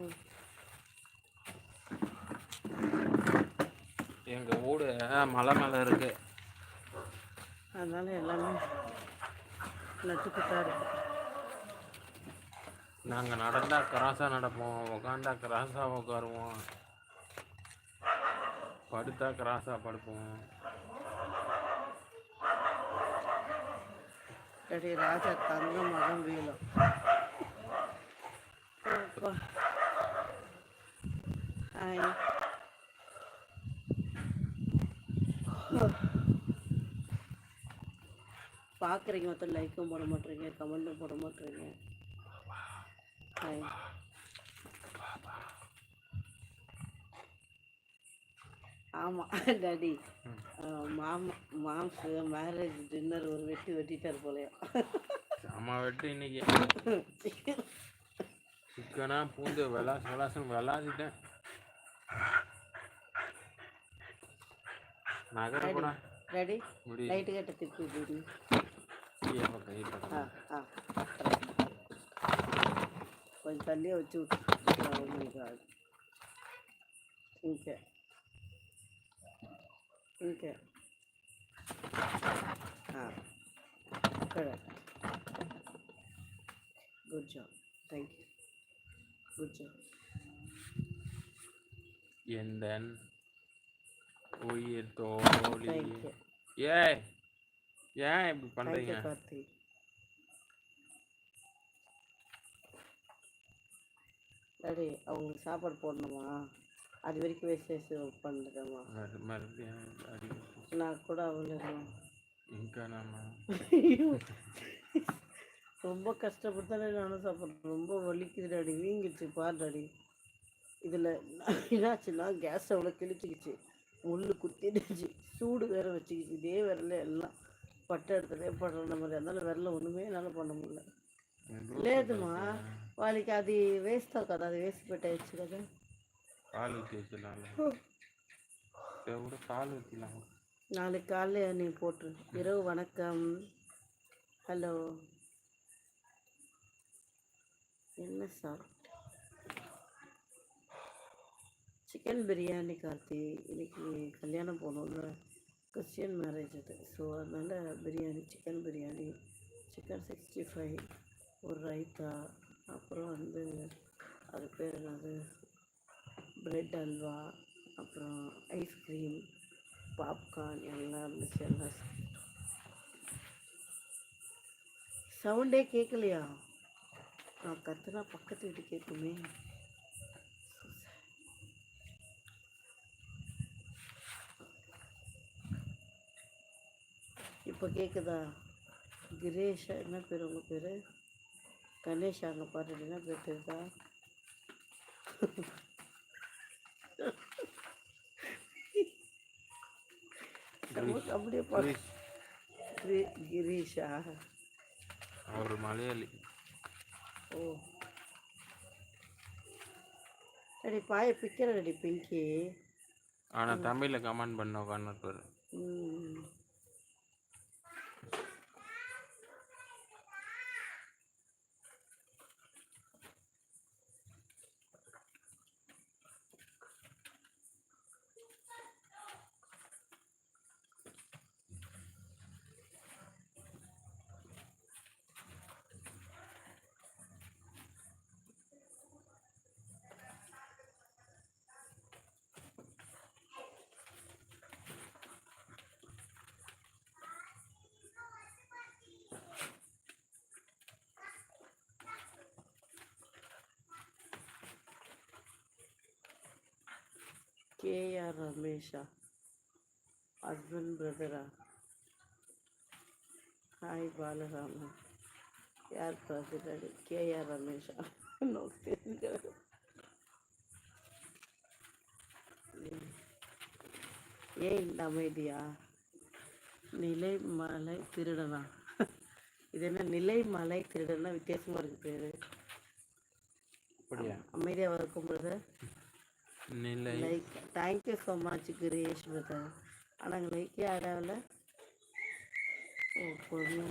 ம். எங்கள் வீடு மலை மேலே இருக்குது. அதனால எல்லாமே நட்டுக்கிட்டா இருக்கு. நாங்கள் நடந்தால் கிராஸாக நடப்போம், உக்காந்தா கிராஸாக உட்காருவோம், படுத்தா கிராஸாக படுப்போம். சரி ராஜா தங்க மகன் வேலும். அப்பா. ஹாய். பார்க்குறீங்க மொத்தம் லைக்கும் போட மாட்டேறீங்க, கமெண்ட்டும் போட மாட்டேறீங்க. ஹாய். ஆமாம் டாடி, மாம்ஸு மேரேஜ் டின்னர் ஒரு வெட்டிட்டார் போலையா. செம்ம வெட்டு இன்னைக்கு. சிக்கனா பூந்து விளாசுன்னு விளாசிட்டேன். நகர கூட டாடி லைட்டு கேட்ட திருப்பி கொஞ்சம் தள்ளியே வச்சு விட்டு. இங்கே correct. Good job. Thank you. Good job. And then உயிர் தோழி. ஏய் ஏன் இப்படி பண்றீங்க? சரி, அவங்களுக்கு சாப்பாடு போடணுமா? அது வரைக்கும் வேஸ்ட் பண்ணுறேம்மா. நான் கூட அவ்வளோ ரொம்ப கஷ்டப்பட்டு நானும் சாப்பிட்றேன். ரொம்ப வலிக்குது டாடி, வீங்கிடுச்சு பார் டாடி. இதில் என்னாச்சுன்னா கேஸ் அவ்வளோ கிழிச்சிக்கிச்சு, முள் குத்திடுச்சு, சூடு வேற வச்சுக்கிச்சு. இதே விரல எல்லாம் பட்ட இடத்துல படுற மாதிரி, அதனால விரல ஒன்றுமே என்னால் பண்ண முடியல. లేదమ్మా వాళ్ళకి అది వేస్తావు కదా, అది వేసి పెట్టేయచ్చు కదా. நாளைக்கு காலைல நீ போட்டுரு. இரவு வணக்கம். ஹலோ, என்ன சார்? சிக்கன் பிரியாணி கார்த்தி. இன்னைக்கு கல்யாணம் போகணும்ல, கிறிஸ்டியன் மேரேஜ் அது. ஸோ அதனால் பிரியாணி, சிக்கன் பிரியாணி, சிக்கன் 65, ஒரு ரைத்தா, அப்புறம் அது பேர் என்னது, பிரெட் அல்வா, அப்புறம் ஐஸ்கிரீம், பாப்கார்ன் எல்லாம் இருந்துச்சு. எல்லாம் சவுண்டே கேட்கலையா? நான் கத்துனா பக்கத்து வீட்டு கேட்குமே. இப்போ கேட்குதா? கிரேஷா, என்ன பேர் உங்கள் பேர்? கணேஷ், அங்கே பாட்டு என்ன பேர் தெரியுதா? அப்படியே பாரு. கிரீஷா, அவர் மலையாளி. ஓ அடி பாய பிக்கிற அடி பிங்கி. ஆனால் தமிழில் கமெண்ட் பண்ண உட்காந்து. கேஆர் ரமேஷா, ஹஸ்பண்ட் பிரதரா? ஹாய் பாலராமன். யார் பார்த்துட்டாரு? கேஆர் ரமேஷா. நோக்கு தெரிஞ்சது. ஏன் இந்த அமைதியா? நிலைமலை திருடனா? இது என்ன நிலைமலை திருடனா? வித்தியாசமாக இருக்கு பேர். அமைதியாக இருக்கும் brother. Like thank you so much Grace brother. ஆனால் லைக்கே ஆடாவில். ஓ பொண்ணு